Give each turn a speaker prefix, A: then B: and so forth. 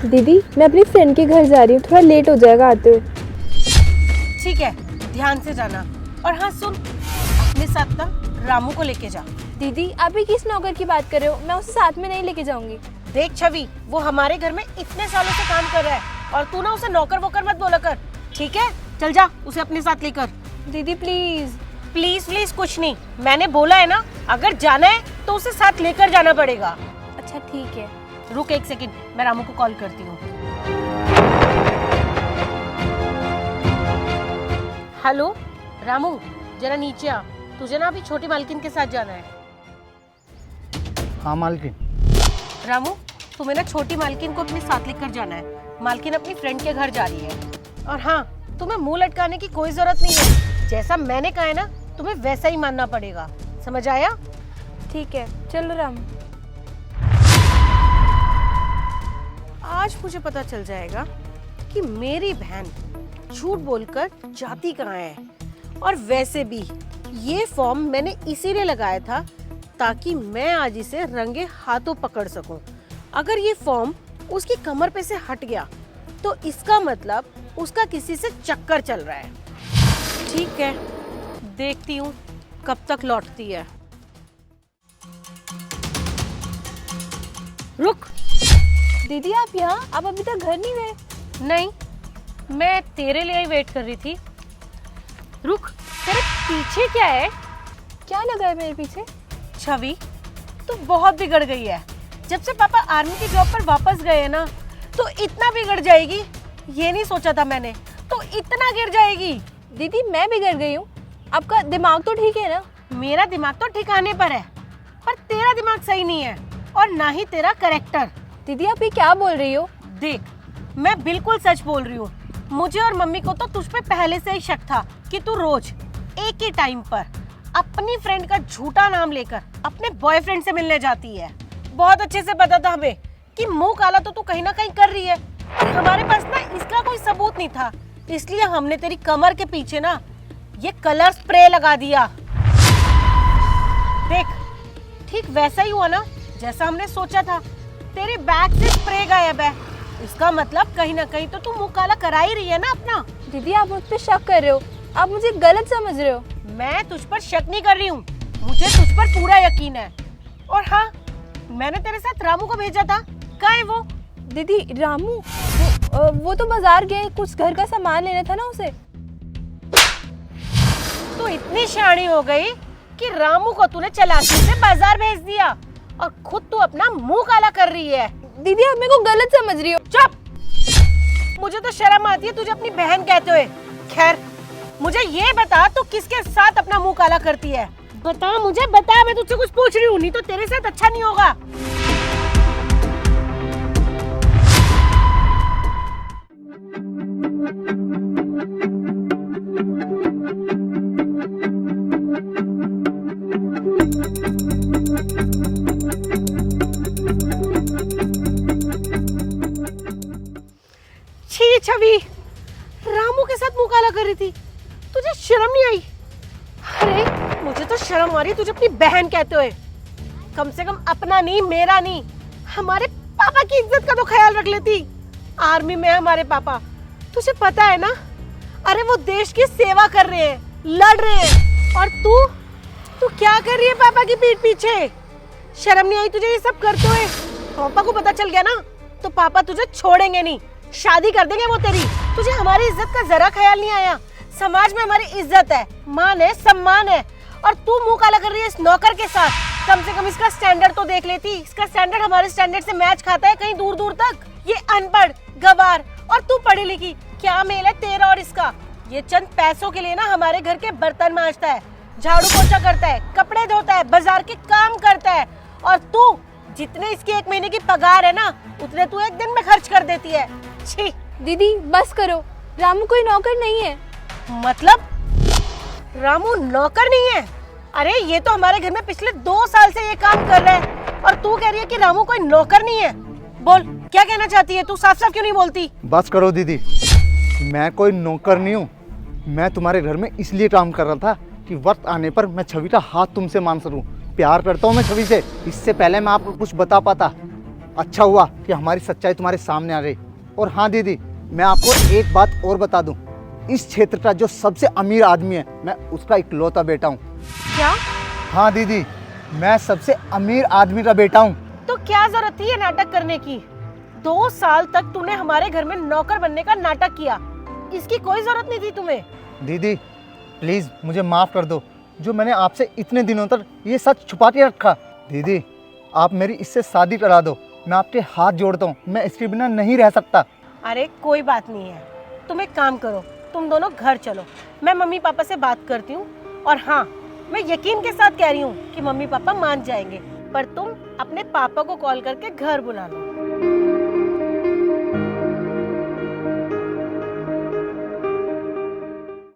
A: दीदी मैं अपनी फ्रेंड के घर जा रही हूँ, थोड़ा लेट हो जाएगा आते हुए।
B: ठीक है, ध्यान से जाना। और हाँ सुन, अपने साथ ना रामू को लेके जा।
A: दीदी आप ही किस नौकर की बात कर रहे हो? मैं उसे साथ में नहीं लेके जाऊंगी।
B: देख छवि, वो हमारे घर में इतने सालों से काम कर रहा है और तू ना उसे नौकर वोकर मत बोला कर, ठीक है? चल जा उसे अपने साथ लेकर।
A: दीदी प्लीज।
B: प्लीज प्लीज कुछ नहीं, मैंने बोला है ना, अगर जाना है तो उसे साथ लेकर जाना पड़ेगा।
A: अच्छा ठीक है।
B: रुक एक सेकंड, मैं रामू को कॉल करती हूँ। हेलो रामू, जरा नीचे आ, तुझे ना अभी छोटी मालकिन के साथ जाना है।
C: हाँ मालकिन।
B: रामू, तुम्हें ना छोटी मालकिन को अपने साथ लेकर जाना है। मालकिन अपनी फ्रेंड के घर जा रही है। और हाँ, तुम्हें मुंह लटकाने की कोई जरूरत नहीं है, जैसा मैंने कहा है ना तुम्हें वैसा ही मानना पड़ेगा, समझ आया?
A: ठीक है चलो राम।
B: आज मुझे पता चल जाएगा कि मेरी बहन झूठ बोलकर जाती कहाँ है। और वैसे भी ये फॉर्म मैंने इसीलिए लगाया था ताकि मैं आज इसे रंगे हाथों पकड़ सकूं। अगर ये फॉर्म उसकी कमर पे से हट गया तो इसका मतलब उसका किसी से चक्कर चल रहा है। ठीक है, देखती हूँ कब तक लौटती है। रुक।
A: दीदी आप यहाँ? आप अभी तक घर नहीं गए?
B: नहीं, मैं तेरे लिए ही वेट कर रही थी। रुक, तेरे पीछे क्या है?
A: क्या लगा है मेरे पीछे?
B: छवि, तू बहुत बिगड़ गई है। जब से पापा आर्मी की जॉब पर वापस गए ना, तो इतना बिगड़ जाएगी ये नहीं सोचा था मैंने, तो इतना गिर जाएगी।
A: दीदी मैं बिगड़ गई हूँ? आपका दिमाग तो ठीक है ना?
B: मेरा दिमाग तो ठिकाने पर है, पर तेरा दिमाग सही नहीं है और ना ही तेरा कैरेक्टर।
A: दीदी आप ये क्या बोल रही हो?
B: देख, मैं बिल्कुल सच बोल रही हूँ। मुझे और मम्मी को तो तुझ पे पहले से ही शक था कि तू रोज एक ही टाइम पर अपनी फ्रेंड का झूठा नाम लेकर अपने बॉयफ्रेंड से मिलने जाती है। बहुत अच्छे से पता था हमें कि मुंह काला तो तू कहीं ना कहीं कर रही है, और हमारे पास ना इसका कोई सबूत नहीं था, इसलिए हमने तेरी कमर के पीछे ना ये कलर स्प्रे लगा दिया। देख, ठीक वैसा ही हुआ ना जैसा हमने सोचा था। तेरे बैग से स्प्रे गायब है, इसका मतलब कहीं ना कहीं तो तू मुंह काला करा ही रही है ना अपना।
A: दीदी आप मुझ पे शक कर रहे हो, आप मुझे गलत समझ रहे हो।
B: मैं तुझ पर शक नहीं कर रही हूँ, मुझे तुझ पर पूरा यकीन है। और हाँ, मैंने तेरे साथ रामू को भेजा था, कहाँ है वो?
A: दीदी रामू वो तो बाजार गए, कुछ घर का सामान लेना था ना उसे।
B: तू इतनी शानी हो गई कि रामू को तूने चालाकी से बाजार भेज दिया और खुद तू अपना मुंह काला कर रही है।
A: दीदी आप मेरे को गलत समझ रही हो।
B: चुप! मुझे तो शर्म आती है तुझे अपनी बहन कहते हुए। खैर, मुझे ये बता तू किसके साथ अपना मुंह काला करती है? बता मुझे, बता, मैं तुझसे कुछ पूछ रही हूँ, नहीं तो तेरे साथ अच्छा नहीं होगा। छी छवि, रामू के साथ मुंह काला कर रही थी, तुझे शर्म नहीं आई? अरे मुझे तो शर्म आ रही है तुझे अपनी बहन कहते हुए। कम से कम अपना नहीं, मेरा नहीं, हमारे पापा की इज्जत का तो ख्याल रख लेती। आर्मी में हमारे पापा, तुझे पता है ना? अरे वो देश की सेवा कर रहे हैं, लड़ रहे हैं, और तू क्या कर रही है पापा की पीठ पीछे? शर्म नहीं आई तुझे ये सब करते हुए? पापा को पता चल गया ना तो पापा तुझे छोड़ेंगे नहीं, शादी कर देंगे वो तेरी। तुझे हमारी इज्जत का जरा ख्याल नहीं आया? समाज में हमारी इज्जत है, मान है, सम्मान है, और तू मुंह काला कर रही है इस नौकर के साथ। कम से कम इसका स्टैंडर्ड तो देख लेती। इसका स्टैंडर्ड हमारे स्टैंडर्ड से मैच खाता है कहीं दूर दूर तक। ये अनपढ़, गवार, और तू पढ़ी लिखी, क्या मेल है तेरा और इसका? ये चंद पैसों के लिए ना हमारे घर के बर्तन मांजता है, झाड़ू पोछा करता है, कपड़े धोता है, बाजार के काम करता है, और तू जितने इसकी एक महीने की पगार है ना उतने तू एक दिन में खर्च कर देती है। छी!
A: दीदी बस करो, रामू कोई नौकर नहीं है।
B: मतलब रामू नौकर नहीं है? अरे ये तो हमारे घर में पिछले 2 साल से ये काम कर रहा है, और तू कह रही है कि रामू कोई नौकर नहीं है। बोल, क्या कहना चाहती है तू? साफ साफ क्यों नहीं बोलती?
C: बस करो दीदी, मैं कोई नौकर नहीं हूँ। मैं तुम्हारे घर में इसलिए काम कर रहा था कि वक्त आने पर मैं छवि का हाथ तुमसे मांग सकूं। प्यार करता हूँ मैं छवि से, इससे पहले मैं आपको कुछ बता पाता। अच्छा हुआ कि हमारी सच्चाई तुम्हारे सामने आ गई। और हाँ दीदी, मैं आपको एक बात और बता दूं, इस क्षेत्र का जो सबसे अमीर आदमी है, मैं उसका इकलौता बेटा हूँ।
B: क्या?
C: हाँ दीदी, मैं सबसे अमीर आदमी का बेटा हूँ।
B: तो क्या जरूरत थी ये नाटक करने की? 2 साल तक तूने हमारे घर में नौकर बनने का नाटक किया, इसकी कोई जरूरत नहीं थी तुम्हें।
C: दीदी प्लीज़ मुझे माफ़ कर दो, जो मैंने आपसे इतने दिनों तक ये सच छुपा के रखा। दीदी आप मेरी इससे शादी करा दो, मैं आपके हाथ जोड़ता हूँ, मैं इसके बिना नहीं रह सकता।
B: अरे कोई बात नहीं है, तुम एक काम करो, तुम दोनों घर चलो, मैं मम्मी पापा से बात करती हूँ। और हाँ, मैं यकीन के साथ कह रही हूँ कि मम्मी पापा मान जाएंगे, पर तुम अपने पापा को कॉल करके घर बुला लो।